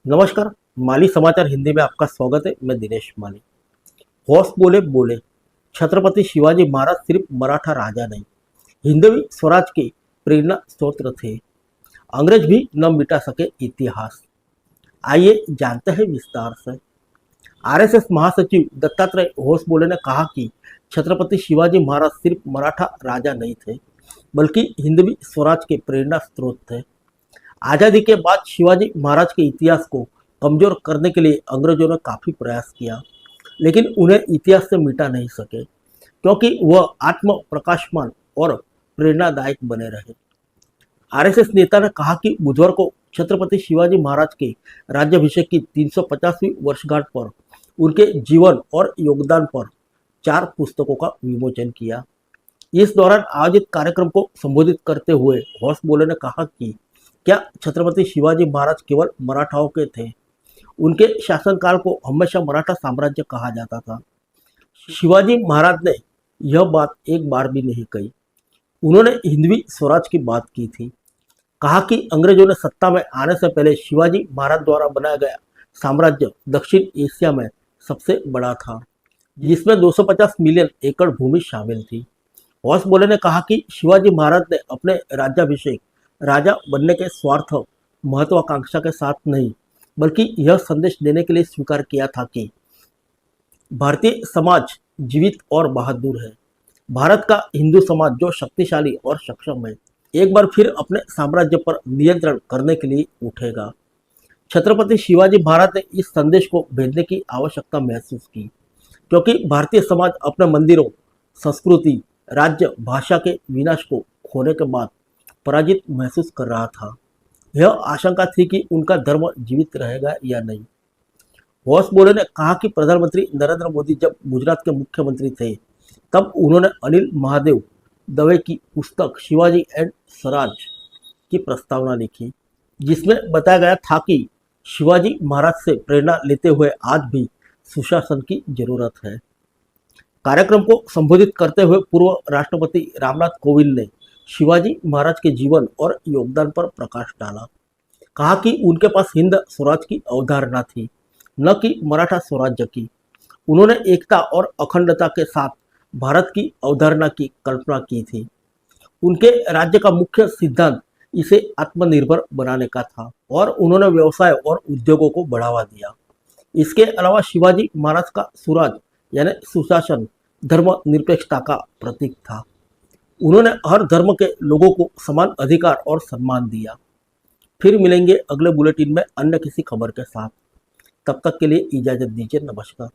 नमस्कार। माली समाचार हिंदी में आपका स्वागत है। मैं दिनेश माली। होश बोले बोले, छत्रपति शिवाजी महाराज सिर्फ मराठा राजा नहीं, हिंदवी स्वराज के प्रेरणा स्रोत थे। अंग्रेज भी न मिटा सके इतिहास। आइए जानते हैं विस्तार से। आरएसएस महासचिव दत्तात्रेय होश बोले ने कहा कि छत्रपति शिवाजी महाराज सिर्फ मराठा राजा नहीं थे, बल्कि हिंदवी स्वराज के प्रेरणा स्रोत थे। आजादी के बाद शिवाजी महाराज के इतिहास को कमजोर करने के लिए अंग्रेजों ने काफी प्रयास किया, लेकिन उन्हें इतिहास से मिटा नहीं सके, क्योंकि वह आत्म प्रकाशमान और प्रेरणादायक बने रहे। आरएसएस नेता ने कहा कि बुधवार को छत्रपति शिवाजी महाराज के राज्याभिषेक की 350वीं वर्षगांठ पर उनके जीवन और योगदान पर 4 पुस्तकों का विमोचन किया। इस दौरान आयोजित कार्यक्रम को संबोधित करते हुए होश बोले ने कहा कि क्या छत्रपति शिवाजी महाराज केवल मराठाओं के थे? उनके शासनकाल को हमेशा मराठा साम्राज्य कहा जाता था। शिवाजी महाराज ने यह बात एक बार भी नहीं कही। उन्होंने हिंदवी स्वराज की बात की थी। कहा कि अंग्रेजों ने सत्ता में आने से पहले शिवाजी महाराज द्वारा बनाया गया साम्राज्य दक्षिण एशिया में सबसे बड़ा था, जिसमें 250 मिलियन एकड़ भूमि शामिल थी। होश बोले ने कहा कि शिवाजी महाराज ने अपने राज्याभिषेक राजा बनने के स्वार्थ महत्वाकांक्षा के साथ नहीं, बल्कि यह संदेश देने के लिए स्वीकार किया था कि भारतीय समाज जीवित और बहादुर है। भारत का हिंदू समाज जो शक्तिशाली और सक्षम है, एक बार फिर अपने साम्राज्य पर नियंत्रण करने के लिए उठेगा। छत्रपति शिवाजी महाराज ने इस संदेश को भेजने की आवश्यकता महसूस की, क्योंकि भारतीय समाज अपने मंदिरों, संस्कृति, राज्य, भाषा के विनाश को खोने के बाद पराजित महसूस कर रहा था। यह आशंका थी कि उनका धर्म जीवित रहेगा या नहीं। होश बोले ने कहा कि प्रधानमंत्री नरेंद्र मोदी जब गुजरात के मुख्यमंत्री थे, तब उन्होंने अनिल महादेव दवे की पुस्तक शिवाजी एंड स्वराज की प्रस्तावना लिखी, जिसमें बताया गया था कि शिवाजी महाराज से प्रेरणा लेते हुए आज भी सुशासन की जरूरत है। कार्यक्रम को संबोधित करते हुए पूर्व राष्ट्रपति रामनाथ कोविंद ने शिवाजी महाराज के जीवन और योगदान पर प्रकाश डाला। कहा कि उनके पास हिंद स्वराज की अवधारणा थी, न कि मराठा स्वराज्य की। उन्होंने एकता और अखंडता के साथ भारत की अवधारणा की कल्पना की थी। उनके राज्य का मुख्य सिद्धांत इसे आत्मनिर्भर बनाने का था और उन्होंने व्यवसाय और उद्योगों को बढ़ावा दिया। इसके अलावा शिवाजी महाराज का स्वराज यानी सुशासन धर्मनिरपेक्षता का प्रतीक था। उन्होंने हर धर्म के लोगों को समान अधिकार और सम्मान दिया। फिर मिलेंगे अगले बुलेटिन में अन्य किसी खबर के साथ। तब तक के लिए इजाजत दीजिए। नमस्कार।